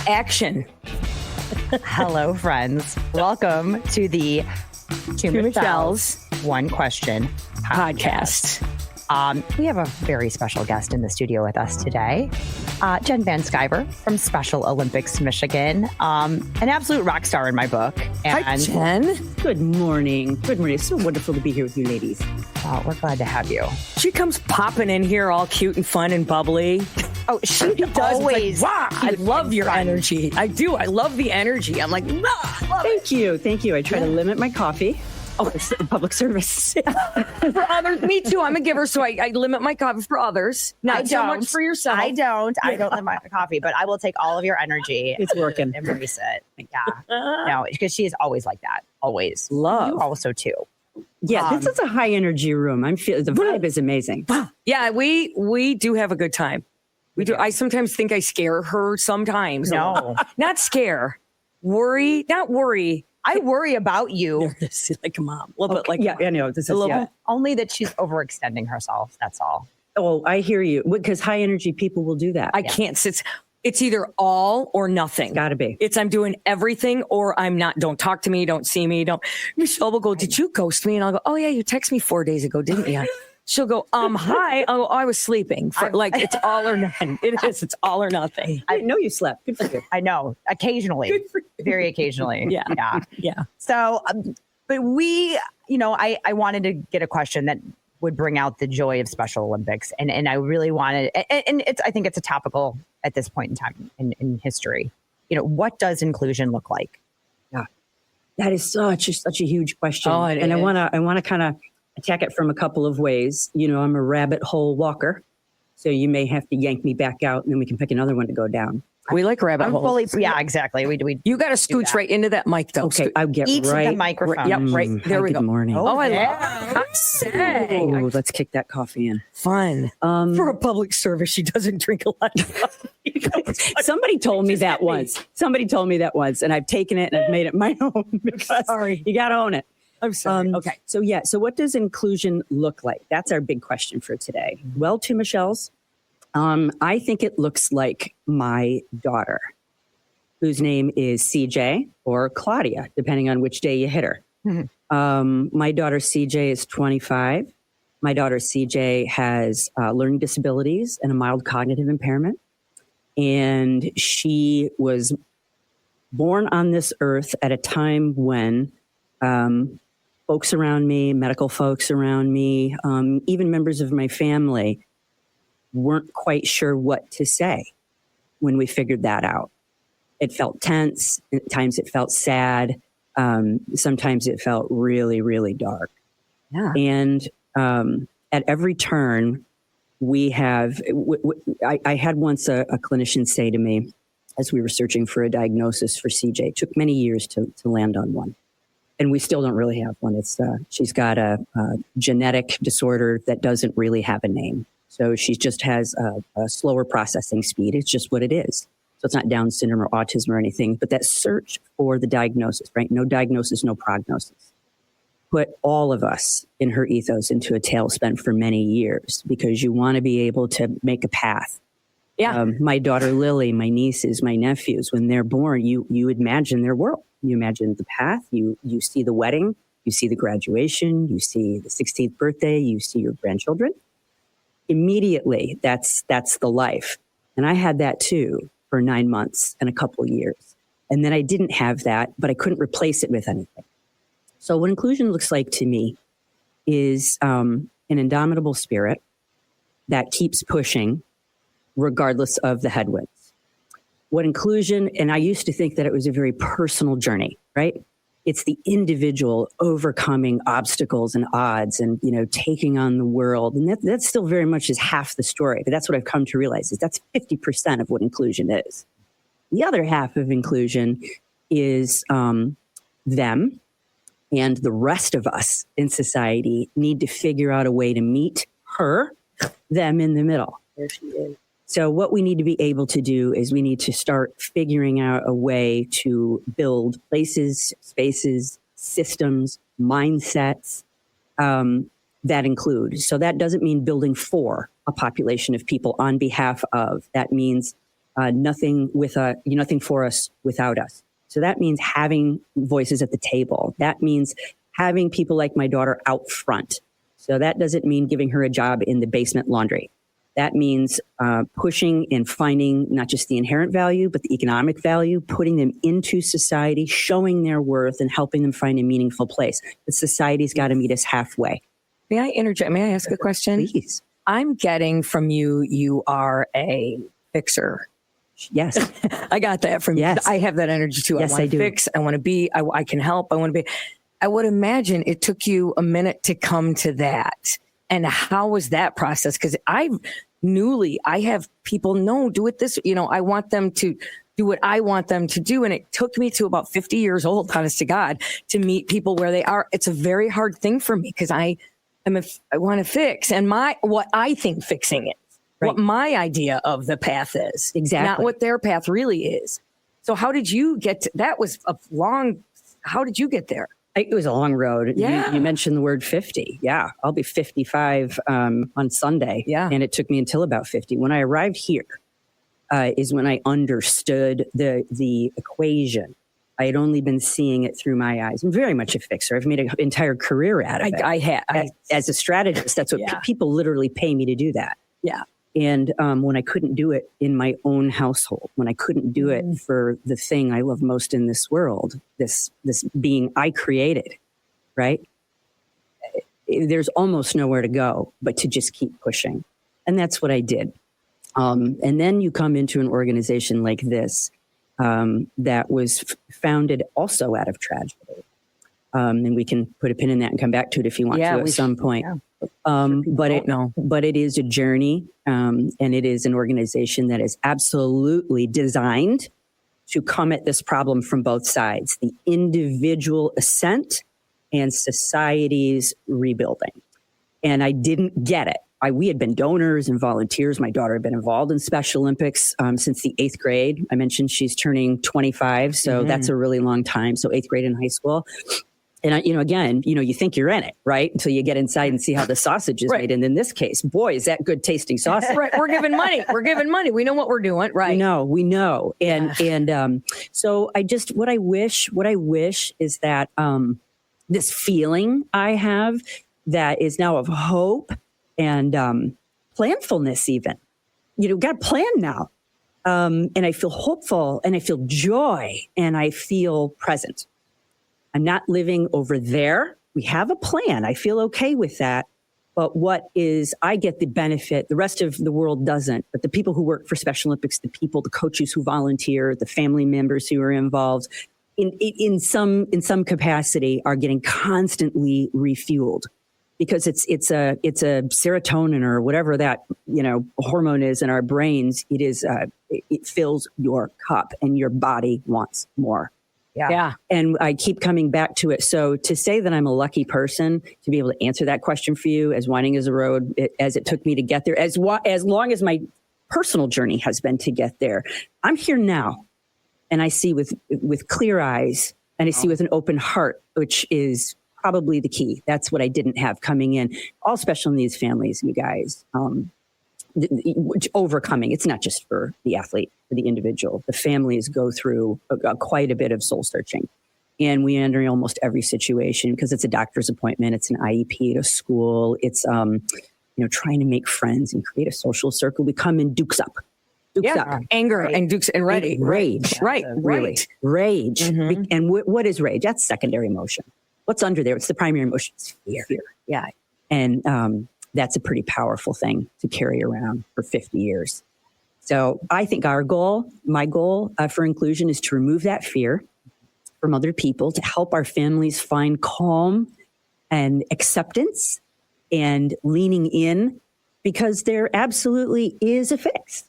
Action. Hello, friends. Welcome to the Two Michelle's One Question podcast. We have a very special guest in the studio with us today, Jen VanSkiver from Special Olympics, Michigan, an absolute rock star in my book. And hi, Jen. Good morning. Good morning. It's so wonderful to be here with you ladies. We're glad to have you. She comes popping in here all cute and fun and bubbly. Oh, she does. Always. Like, wow, I love your energy. I do. I love the energy. I'm like, I love it. Thank you. I try to limit my coffee. Oh, it's public service. For others, me too. I'm a giver, so I limit my coffee for others. Not so much for yourself. I don't limit my coffee, but I will take all of your energy. It's working. Embrace it. Yeah. No, because she is always like that. Always. Love. You also too. Yeah, this is a high energy room. I'm feeling the vibe is amazing. Yeah, we do have a good time. We do. I sometimes think I scare her sometimes. No. Not scare. Worry. Not worry. I worry about you. Like a mom. A little bit like I know. This is a little bit. Only that she's overextending herself. That's all. Oh, I hear you. Because high energy people will do that. I can't sit. It's either all or nothing. Gotta be. It's I'm doing everything or I'm not. Don't talk to me. Don't see me. Don't. Michelle will go, did you ghost me? And I'll go, oh yeah, you texted me 4 days ago, didn't you? She'll go, hi. Oh, I was sleeping. It's all or nothing. It is. It's all or nothing. I know you slept. Good for you. I know. Occasionally. Good for you. Very occasionally. Yeah. So, but I wanted to get a question that would bring out the joy of Special Olympics. And I really wanted, and I think it's a topical at this point in time in history. What does inclusion look like? Yeah. That is such a huge question. Oh, and I want to kind of attack it from a couple of ways. I'm a rabbit hole walker, so you may have to yank me back out, and then we can pick another one to go down. We like rabbit holes. Yeah, exactly. We you got to scooch right into that mic, though. Okay, I'll get each right. the microphone. Yep, right there. We go. Good morning. Oh, I love it. Oh, let's kick that coffee in. Fun. For a public service, she doesn't drink a lot of coffee. Somebody told me that once, and I've taken it and I've made it my own because you got to own it. I'm sorry. Okay. So what does inclusion look like? That's our big question for today. Well, to Michelle's, I think it looks like my daughter, whose name is CJ or Claudia, depending on which day you hit her. Mm-hmm. My daughter CJ is 25. My daughter CJ has learning disabilities and a mild cognitive impairment. And she was born on this earth at a time when folks around me, medical folks around me, even members of my family weren't quite sure what to say when we figured that out. It felt tense. At times it felt sad. Sometimes it felt really, really dark. Yeah. And at every turn, we have, I had once a clinician say to me, as we were searching for a diagnosis for CJ, it took many years to land on one. And we still don't really have one. It's she's got a genetic disorder that doesn't really have a name. So she just has a slower processing speed. It's just what it is. So it's not Down syndrome or autism or anything, but that search for the diagnosis, right? No diagnosis, no prognosis. Put all of us in her ethos into a tailspin for many years because you want to be able to make a path. Yeah. My daughter Lily, my nieces, my nephews, when they're born, you imagine their world. You imagine the path. You see the wedding. You see the graduation. You see the 16th birthday. You see your grandchildren. Immediately, that's the life. And I had that too for 9 months and a couple years. And then I didn't have that, but I couldn't replace it with anything. So what inclusion looks like to me is an indomitable spirit that keeps pushing regardless of the headwinds. What inclusion, and I used to think that it was a very personal journey, right? It's the individual overcoming obstacles and odds and, taking on the world. And that still very much is half the story. But that's what I've come to realize is that's 50% of what inclusion is. The other half of inclusion is them and the rest of us in society need to figure out a way to meet her, them in the middle. There she is. So what we need to be able to do is we need to start figuring out a way to build places, spaces, systems, mindsets that include. So that doesn't mean building for a population of people on behalf of. That means nothing for us without us. So that means having voices at the table. That means having people like my daughter out front. So that doesn't mean giving her a job in the basement laundry. That means pushing and finding not just the inherent value, but the economic value, putting them into society, showing their worth, and helping them find a meaningful place. But society's got to meet us halfway. May I interject? May I ask a question? Please. I'm getting from you, you are a fixer. Yes. I got that from you. Yes. I have that energy too. Yes, I want I to do. fix. I want to be. I can help. I want to be. I would imagine it took you a minute to come to that. And how was that process? Because I have people, no, do it this, I want them to do what I want them to do. And it took me to about 50 years old, honest to God, to meet people where they are. It's a very hard thing for me because I want to fix. And what I think fixing is, right, what my idea of the path is. Exactly. Not what their path really is. So how did you get to, how did you get there? It was a long road. Yeah. You mentioned the word 50. Yeah. I'll be 55 on Sunday. Yeah. And it took me until about 50. When I arrived here is when I understood the equation. I had only been seeing it through my eyes. I'm very much a fixer. I've made an entire career out of it. I have. As a strategist, that's what people literally pay me to do that. Yeah. And when I couldn't do it in my own household, when I couldn't do it for the thing I love most in this world, this being I created, right? There's almost nowhere to go but to just keep pushing. And that's what I did. And then you come into an organization like this that was founded also out of tragedy. And we can put a pin in that and come back to it if you want to at some point. Yeah. But it is a journey, and it is an organization that is absolutely designed to come at this problem from both sides: the individual ascent and society's rebuilding. And I didn't get it. We had been donors and volunteers. My daughter had been involved in Special Olympics since the 8th grade. I mentioned she's turning 25, so that's a really long time. So 8th grade in high school. And, you think you're in it, right? Until you get inside and see how the sausage is made. And in this case, boy, is that good tasting sausage. Right. We're giving money. We know what we're doing. Right. We know. And so what I wish is that this feeling I have that is now of hope and planfulness even. Got a plan now. And I feel hopeful and I feel joy and I feel present. I'm not living over there. We have a plan. I feel okay with that. But I get the benefit, the rest of the world doesn't. But the people who work for Special Olympics, the coaches who volunteer, the family members who are involved in some capacity are getting constantly refueled. Because it's a serotonin or whatever that hormone is in our brains. It fills your cup and your body wants more. Yeah. And I keep coming back to it. So to say that I'm a lucky person to be able to answer that question for you, as winding as a road as it took me to get there, as long as my personal journey has been to get there, I'm here now, and I see with clear eyes, and I see with an open heart, which is probably the key. That's what I didn't have coming in. All special needs families, you guys, overcoming. It's not just for the athlete, for the individual. The families go through quite a bit of soul searching. And we enter almost every situation because it's a doctor's appointment. It's an IEP at a school. It's, trying to make friends and create a social circle. We come in dukes up. Anger and dukes and ready. Rage. Right. Really. Rage. Mm-hmm. And what is rage? That's secondary emotion. What's under there? It's the primary emotion. It's fear. Yeah. And that's a pretty powerful thing to carry around for 50 years. So I think my goal for inclusion is to remove that fear from other people, to help our families find calm and acceptance and leaning in, because there absolutely is a fix.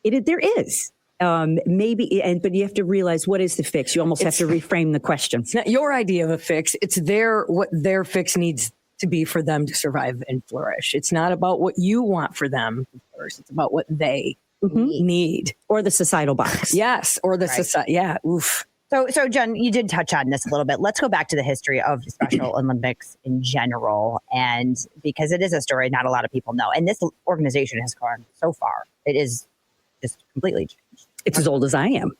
There is. But you have to realize, what is the fix? You almost have to reframe the question. It's not your idea of a fix. It's what their fix needs to be for them to survive and flourish. It's not about what you want for them to flourish. It's about what they need. Or the societal box. Yes. Or the society. Yeah. Oof. So Jen, you did touch on this a little bit. Let's go back to the history of Special Olympics in general. And because it is a story not a lot of people know. And this organization has gone so far. It is just completely changed. It's as old as I am.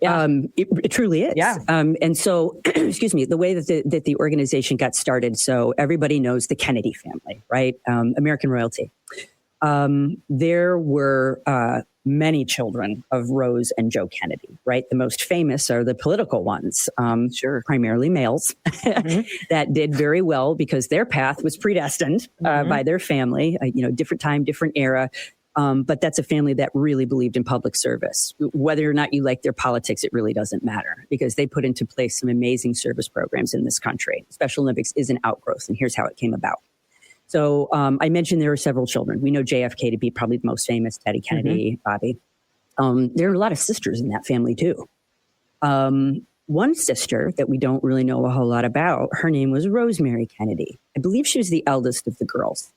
Yeah. It truly is. Yeah. And so, excuse me, the way that the organization got started, so everybody knows the Kennedy family, right? American royalty. There were many children of Rose and Joe Kennedy, right? The most famous are the political ones, primarily males, that did very well because their path was predestined by their family, different time, different era. But that's a family that really believed in public service. Whether or not you like their politics, it really doesn't matter because they put into place some amazing service programs in this country. Special Olympics is an outgrowth, and here's how it came about. So I mentioned there are several children. We know JFK to be probably the most famous, Teddy Kennedy, Bobby. There are a lot of sisters in that family, too. One sister that we don't really know a whole lot about, her name was Rosemary Kennedy. I believe she was the eldest of the girls.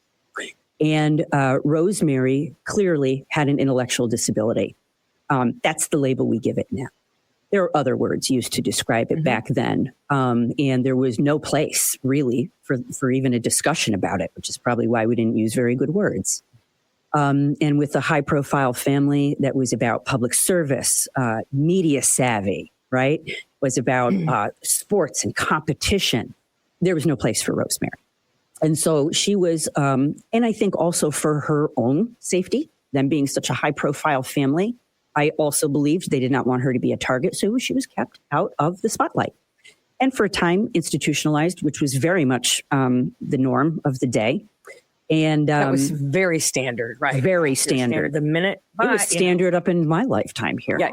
And Rosemary clearly had an intellectual disability. That's the label we give it now. There are other words used to describe it back then. And there was no place really for even a discussion about it, which is probably why we didn't use very good words. And with a high profile family that was about public service, media savvy, right? Was about sports and competition. There was no place for Rosemary. And so she was, and I think also for her own safety, them being such a high profile family, I also believed they did not want her to be a target. So she was kept out of the spotlight. And for a time, institutionalized, which was very much the norm of the day. And that was very standard, right? Very standard. The minute it was standard up in my lifetime here. Yeah.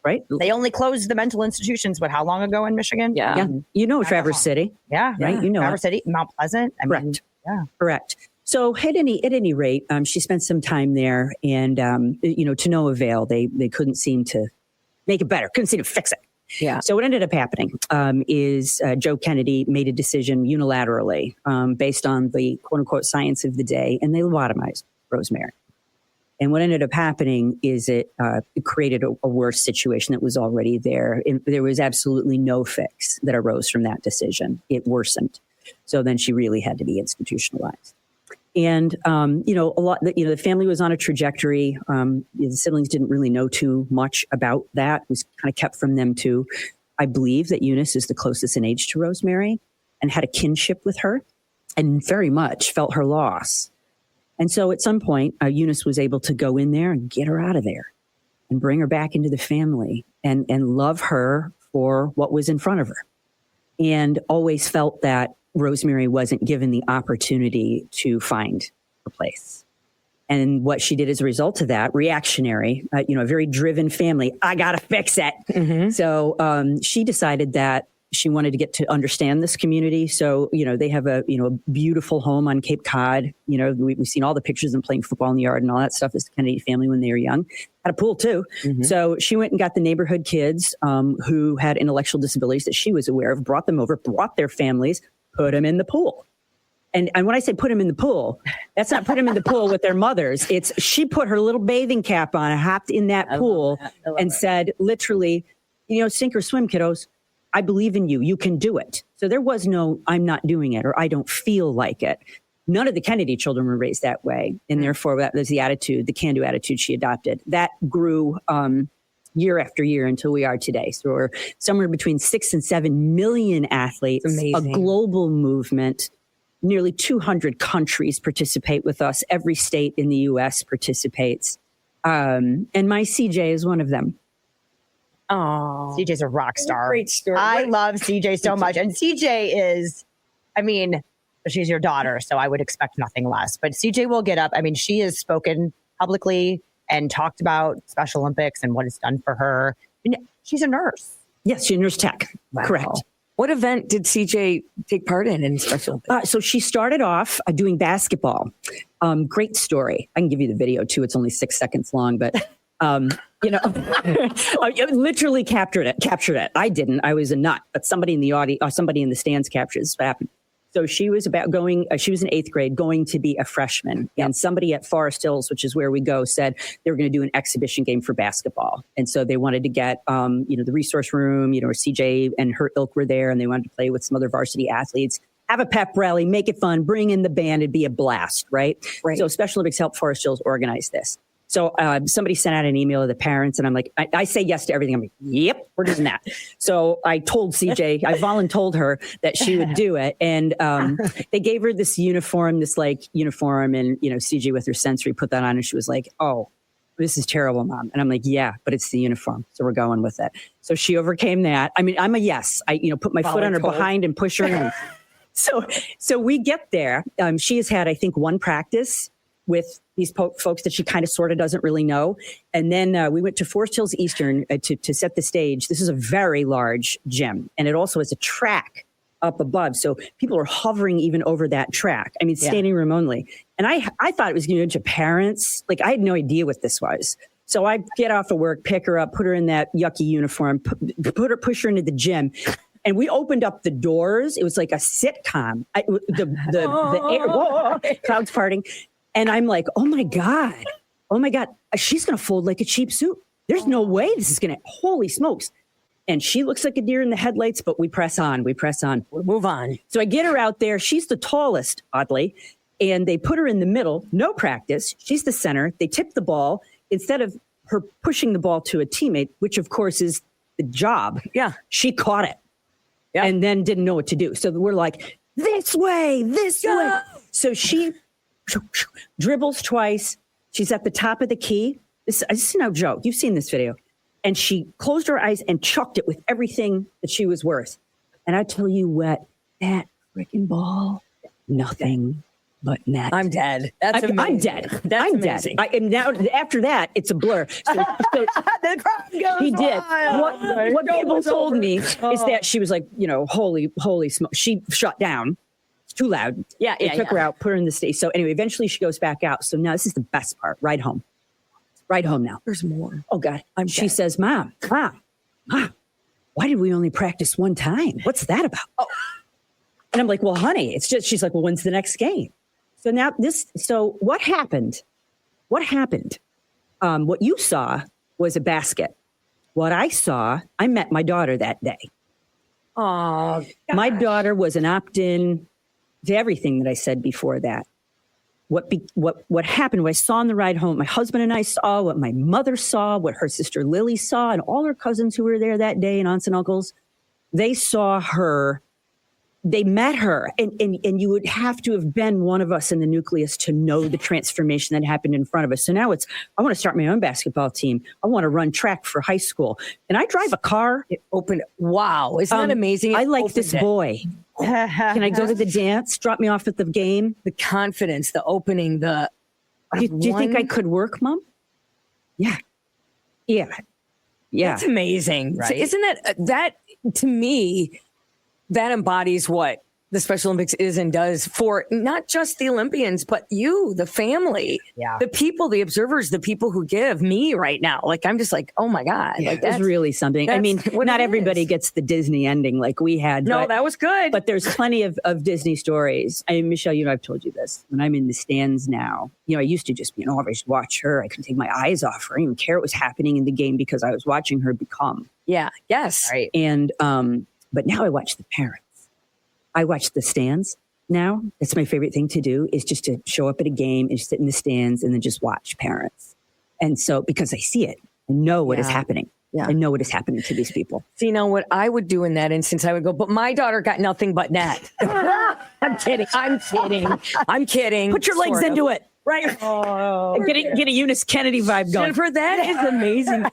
Right. They only closed the mental institutions, but how long ago in Michigan? Yeah. You know Traverse City. Yeah. Right. You know Traverse City, Mount Pleasant. Correct. Yeah. Correct. So at any rate, she spent some time there, and to no avail. They couldn't seem to make it better. Couldn't seem to fix it. Yeah. So what ended up happening is Joe Kennedy made a decision unilaterally based on the quote unquote science of the day, and they lobotomized Rosemary. And what ended up happening is it created a worse situation that was already there. There was absolutely no fix that arose from that decision. It worsened. So then she really had to be institutionalized. And, the family was on a trajectory. The siblings didn't really know too much about that. It was kind of kept from them too. I believe that Eunice is the closest in age to Rosemary and had a kinship with her and very much felt her loss. And so at some point, Eunice was able to go in there and get her out of there and bring her back into the family and love her for what was in front of her. And always felt that Rosemary wasn't given the opportunity to find her place. And what she did as a result of that, reactionary, a very driven family, I got to fix it. Mm-hmm. So she decided that she wanted to get to understand this community. So, they have a beautiful home on Cape Cod. We've seen all the pictures of them playing football in the yard and all that stuff as the Kennedy family when they were young. Had a pool too. Mm-hmm. So she went and got the neighborhood kids who had intellectual disabilities that she was aware of, brought them over, brought their families, put them in the pool. And when I say put them in the pool, that's not put them in the pool with their mothers. It's she put her little bathing cap on, hopped in that pool and said, literally, sink or swim, kiddos. I believe in you. You can do it. So there was no, I'm not doing it or I don't feel like it. None of the Kennedy children were raised that way. And therefore, that was the attitude, the can-do attitude she adopted. That grew year after year until we are today. So we're somewhere between 6 and 7 million athletes, a global movement. Nearly 200 countries participate with us. Every state in the U.S. participates. And my CJ is one of them. Oh, CJ's a rock star. Great story. I love CJ so much. And CJ is, she's your daughter, so I would expect nothing less. But CJ will get up. She has spoken publicly and talked about Special Olympics and what it's done for her. And she's a nurse. Yes, she's a nurse tech. Wow. Correct. What event did CJ take part in Special Olympics? So she started off doing basketball. Great story. I can give you the video too. It's only 6 seconds long, but literally captured it. I didn't. I was a nut, but somebody in the audience, somebody in the stands captured this. What happened. So she was she was in 8th grade, going to be a freshman. And somebody at Forest Hills, which is where we go, said they were going to do an exhibition game for basketball. And so they wanted to get, the resource room, CJ and her ilk were there, and they wanted to play with some other varsity athletes, have a pep rally, make it fun, bring in the band, it'd be a blast, right? So Special Olympics helped Forest Hills organize this. So somebody sent out an email to the parents, and I'm like, I say yes to everything. I'm like, yep, we're doing that. So I told CJ, I voluntold her that she would do it. And they gave her this uniform, and, CJ with her sensory put that on, and she was like, oh, this is terrible, Mom. And I'm like, yeah, but it's the uniform. So we're going with it. So she overcame that. I mean, I'm a yes. I, put my foot on her behind and push her in. So we get there. She has had, I think, one practice with these folks that she kind of sort of doesn't really know. And then we went to Forest Hills Eastern to set the stage. This is a very large gym, and it also has a track up above. So people are hovering even over that track. I mean, standing room only. And I thought it was going to parents. Like, I had no idea what this was. So I get off of work, pick her up, put her in that yucky uniform, push her into the gym. And we opened up the doors. It was like a sitcom. The air, whoa, clouds parting. And I'm like, oh my God, she's going to fold like a cheap suit. There's no way this is going to, holy smokes. And she looks like a deer in the headlights, but we press on. We move on. So I get her out there. She's the tallest, oddly. And they put her in the middle, no practice. She's the center. They tip the ball. Instead of her pushing the ball to a teammate, which of course is the job. Yeah. She caught it. Yeah. And then didn't know what to do. So we're like, this way. So she dribbles twice. She's at the top of the key. This is no joke. You've seen this video. And she closed her eyes and chucked it with everything that she was worth. And I tell you what, that freaking ball, nothing but net. I'm dead. That's amazing. I'm dead. That's amazing. And now after that, it's a blur. So the crowd goes he did. wild. What people told me is that she was like, holy smoke. She shut down. It's too loud. They took her out, put her in the stage. So anyway, eventually she goes back out. So now this is the best part. Ride home now. There's more. Oh God. She says, Mom, why did we only practice one time? What's that about? Oh. And I'm like, well, honey, it's just, she's like, well, when's the next game? So now so what happened? What you saw was a basket. What I saw, I met my daughter that day. Oh, my daughter was an opt-in to everything that I said before that. What happened, what I saw on the ride home, my husband and I saw, what my mother saw, what her sister Lily saw, and all her cousins who were there that day and aunts and uncles, they saw her. They met her, and you would have to have been one of us in the nucleus to know the transformation that happened in front of us. So now I want to start my own basketball team. I want to run track for high school. And I drive a car. It opened. Wow. Isn't that amazing? I like this boy. Can I go to the dance? Drop me off at the game? The confidence, the opening, the... Do you think I could work, Mom? Yeah. That's amazing. Right? So isn't that to me... that embodies what the Special Olympics is and does for not just the Olympians, but you, the family, the people, the observers, the people who give me right now. Like, I'm just like, oh my God. Like, that's really something. I mean, not everybody gets the Disney ending like we had. No, that was good. But there's plenty of Disney stories. I mean, Michelle, I've told you this. When I'm in the stands now, I used to just, always watch her. I couldn't take my eyes off her. I didn't even care what was happening in the game because I was watching her become. Yeah. Yes. Right. And, but now I watch the parents. I watch the stands now. That's my favorite thing to do, is just to show up at a game and sit in the stands and then just watch parents. And so, because I see it, I know what is happening. Yeah. I know what is happening to these people. So, what I would do in that instance, I would go, but my daughter got nothing but net. I'm kidding. Put your legs into it. Right. Oh, get a Eunice Kennedy vibe going. Jennifer, that is amazing.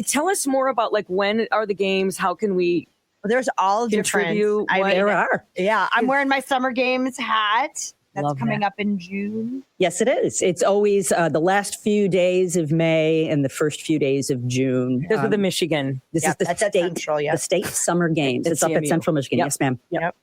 Tell us more about when are the games? How can we there's all different. There are. Yeah. I'm wearing my Summer Games hat. That's coming up in June. Yes, it is. It's always the last few days of May and the first few days of June. Those are the Michigan. This is the state Summer Games. It's up at Central Michigan. Yep. Yes, ma'am. Yep.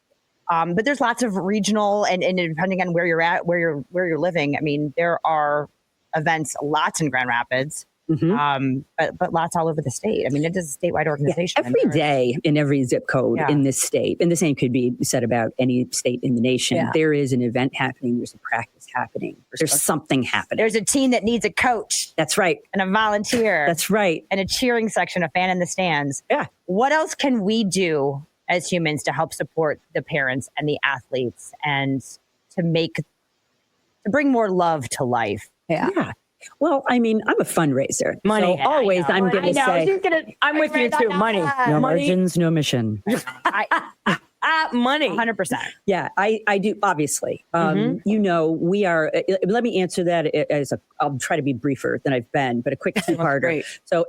But there's lots of regional and depending on where you're at, where you're living. I mean, there are events, lots in Grand Rapids. Mm-hmm. But lots all over the state. I mean, it is a statewide organization. Yeah, every day in every zip code in this state, and the same could be said about any state in the nation, there is an event happening. There's a practice happening. There's something happening. There's a team that needs a coach. That's right. And a volunteer. That's right. And a cheering section, a fan in the stands. Yeah. What else can we do as humans to help support the parents and the athletes and to bring more love to life? Yeah. Well, I mean, I'm a fundraiser. Money. So always I'm going to say, I'm with you too. Money. no margins, no mission. Money. 100%. Yeah, I do. Obviously, you know, we are. Let me answer that I'll try to be briefer than I've been, but a quick two-parter. So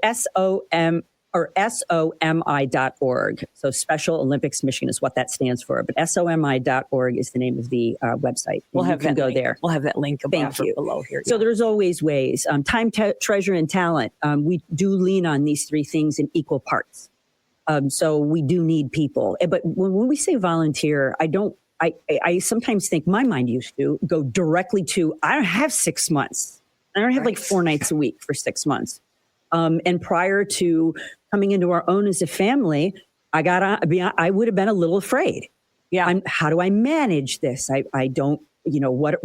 SOMI.org. So Special Olympics Michigan is what that stands for. But SOMI.org is the name of the website. We'll have that link. there. We'll have that link below here. So there's always ways. Time, treasure, and talent. We do lean on these three things in equal parts. So we do need people. But when we say volunteer, I sometimes think my mind used to go directly to, I don't have 6 months. I don't have like 4 nights a week for 6 months. And prior to coming into our own as a family, I would have been a little afraid. Yeah. How do I manage this? I don't, you know, what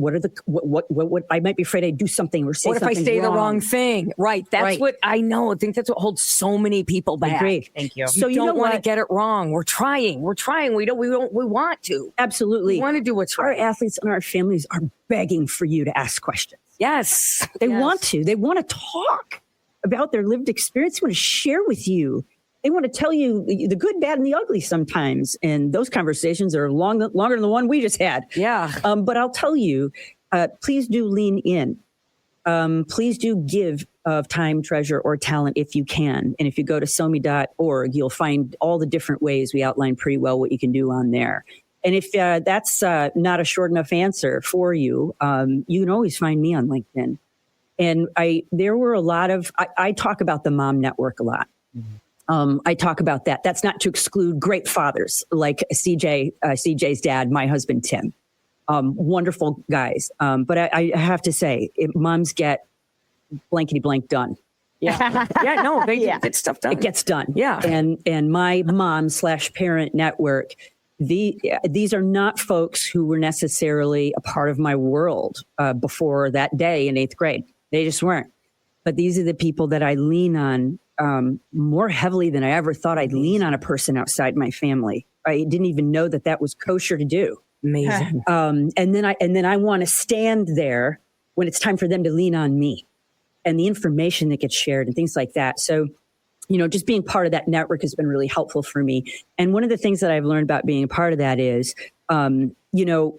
I might be afraid I'd do something or say something What if I say wrong. the wrong thing? Right. That's what I know. I think that's what holds so many people back. Agreed. Thank you. So you don't want to get it wrong. We're trying. We want to. Absolutely. We want to do what's Our right. athletes and our families are begging for you to ask questions. Yes. They want to. They want to talk about their lived experience. They want to share with you. They want to tell you the good, bad, and the ugly sometimes. And those conversations are longer than the one we just had. Yeah. But I'll tell you, please do lean in. Please do give of time, treasure, or talent if you can. And if you go to somi.org, you'll find all the different ways. We outline pretty well what you can do on there. And if that's not a short enough answer for you, you can always find me on LinkedIn. And there were a lot of, I talk about the Mom Network a lot. I talk about that. That's not to exclude great fathers like CJ's dad, my husband, Tim. Wonderful guys. But I have to say, moms get blankety blank done. Yeah. They get stuff done. It gets done. Yeah. And my mom/parent network, these are not folks who were necessarily a part of my world before that day in 8th grade. They just weren't. But these are the people that I lean on more heavily than I ever thought I'd lean on a person outside my family. I didn't even know that was kosher to do. Amazing. And then I want to stand there when it's time for them to lean on me and the information that gets shared and things like that. So, you know, just being part of that network has been really helpful for me. And one of the things that I've learned about being a part of that is, you know,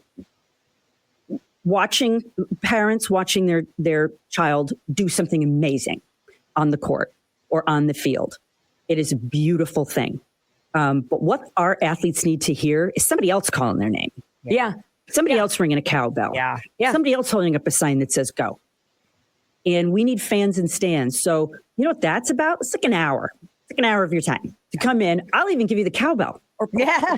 parents watching their child do something amazing on the court or on the field. It is a beautiful thing. But what our athletes need to hear is somebody else calling their name. Yeah. Somebody else ringing a cowbell. Yeah. Somebody else holding up a sign that says go. And we need fans and stands. So you know what that's about? It's like an hour. It's like an hour of your time to come in. I'll even give you the cowbell. Or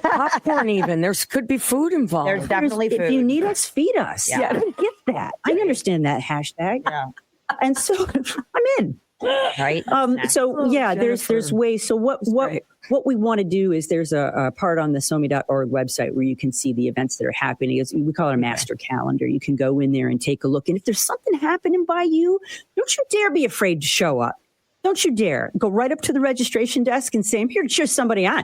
popcorn even. Could be food involved. There's definitely food. If you need us, feed us. Yeah. I get that. I understand that hashtag. Yeah. And so I'm in. Right. So yeah, there's ways. So what we want to do is there's a part on the somi.org website where you can see the events that are happening. We call it a master calendar. You can go in there and take a look. And if there's something happening by you, don't you dare be afraid to show up. Don't you dare go right up to the registration desk and say, I'm here to cheer somebody on.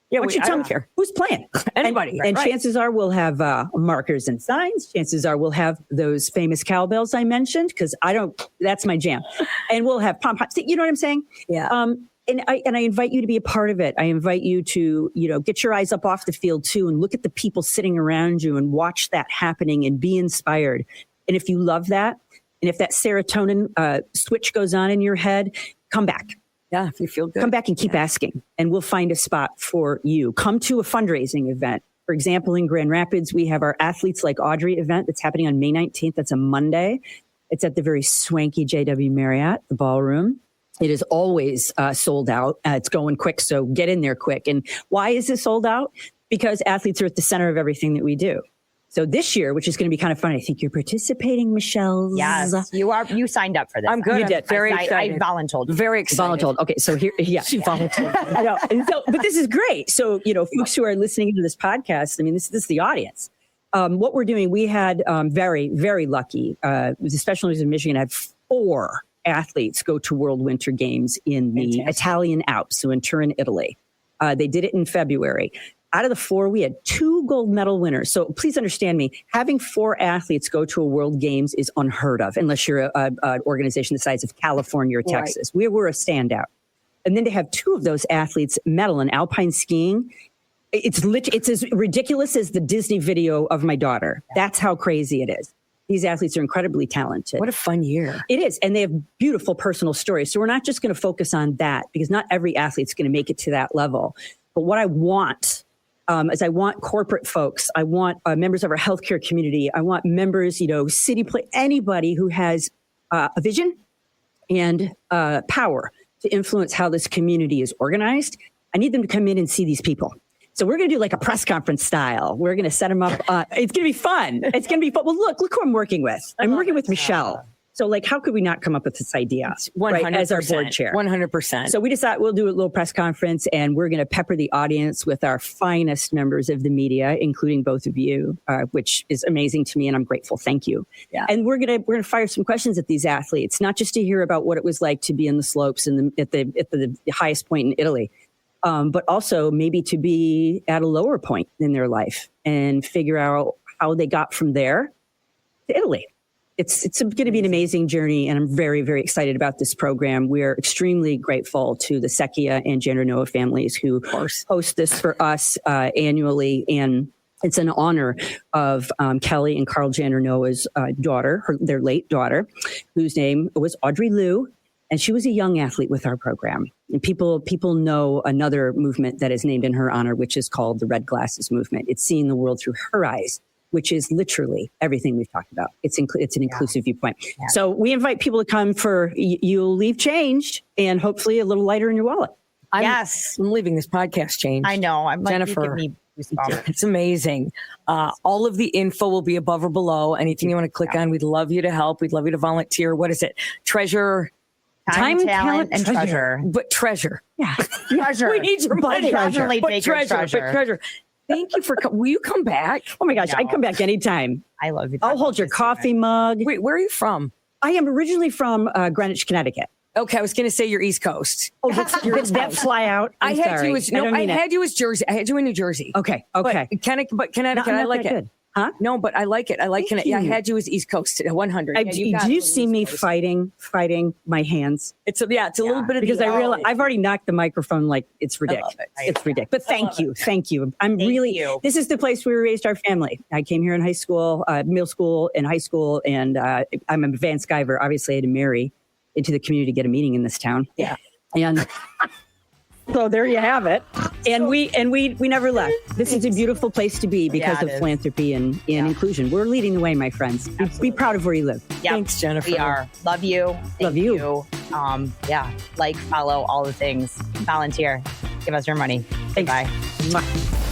Yeah, I don't care who's playing. Anybody. And chances are we'll have markers and signs. Chances are we'll have those famous cowbells I mentioned, because that's my jam. And we'll have pom-poms. You know what I'm saying? Yeah. And I invite you to be a part of it. I invite you to, you know, get your eyes up off the field too and look at the people sitting around you and watch that happening and be inspired. And if you love that, and if that serotonin switch goes on in your head, come back. Yeah, if you feel good. Come back and keep asking, and we'll find a spot for you. Come to a fundraising event. For example, in Grand Rapids, we have our Athletes Like Audrey event that's happening on May 19th. That's a Monday. It's at the very swanky JW Marriott, the ballroom. It is always sold out. It's going quick, so get in there quick. And why is it sold out? Because athletes are at the center of everything that we do. So this year, which is going to be kind of fun, I think you're participating, Michelle. Yes, you are. You signed up for this. I'm good. You did. Very I excited. voluntold. Very excited. Voluntold. Okay, so here, yeah. She voluntold. I know. And so, but this is great. So, you know, folks who are listening to this podcast, I mean, this is the audience. What we're doing, we had very, very lucky. The Special Olympics of Michigan had 4 athletes go to World Winter Games in the Italian Alps, so in Turin, Italy. They did it in February. Out of the 4, we had 2 gold medal winners. So please understand me, having 4 athletes go to a World Games is unheard of unless you're an organization the size of California or Texas. We were a standout. And then to have 2 of those athletes medal in alpine skiing, it's as ridiculous as the Disney video of my daughter. That's how crazy it is. These athletes are incredibly talented. What a fun year. It is. And they have beautiful personal stories. So we're not just going to focus on that because not every athlete's going to make it to that level. But what I want is I want corporate folks, I want members of our healthcare community, I want members, anybody who has a vision and power to influence how this community is organized. I need them to come in and see these people. So we're going to do like a press conference style. We're going to set them up. It's going to be fun. It's going to be fun. Well, look who I'm working with. I'm working with Michelle. So like, how could we not come up with this idea 100%, right, as our board chair? 100%. So we decided we'll do a little press conference and we're going to pepper the audience with our finest members of the media, including both of you, which is amazing to me. And I'm grateful. Thank you. Yeah. And we're going to fire some questions at these athletes, not just to hear about what it was like to be in the slopes and at the highest point in Italy, but also maybe to be at a lower point in their life and figure out how they got from there to Italy. It's going to be an amazing journey, and I'm very, very excited about this program. We're extremely grateful to the Secchia and Giannanoa families who host this for us annually, and it's an honor of Kelly and Carl Giannanoa's daughter, their late daughter, whose name was Audrey Liu, and she was a young athlete with our program. And people know another movement that is named in her honor, which is called the Red Glasses Movement. It's seeing the world through her eyes, which is literally everything we've talked about. It's an inclusive viewpoint. Yeah. So we invite people to come for you'll leave changed and hopefully a little lighter in your wallet. I'm leaving this podcast changed. I know. I'm like, Jennifer. Goosebumps. It's amazing. All of the info will be above or below. Anything you want to click on, we'd love you to help. We'd love you to volunteer. What is it? Time, talent, and treasure. But treasure. Yeah. Treasure. We need your money. Definitely But take your treasure. Thank you for coming. Will you come back? Oh my gosh, I'd come back anytime. I love you. I'll hold your coffee mug. Wait, where are you from? I am originally from Greenwich, Connecticut. Okay, I was going to say you're East Coast. Oh, that fly out. I had you as Jersey. I had you in New Jersey. Okay. But Connecticut, I like it. Good. Huh? No, but I like it. I like Connecticut. Yeah, I had you as East Coast at 100. Do you see me fighting my hands? It's a little bit of because I realize I've already knocked the microphone like it's ridiculous. It's ridiculous. But thank you. This is the place where we raised our family. I came here in high school, middle school, and high school, and I'm a VanSkiver. Obviously, I had to marry into the community to get a meeting in this town. Yeah, and. So there you have it. And we never left. This is a beautiful place to be because of philanthropy and inclusion. We're leading the way, my friends. Be proud of where you live. Yep. Thanks, Jennifer. We are. Love you. Love you. Like, follow, all the things. Volunteer. Give us your money. Thanks. Bye. Mwah.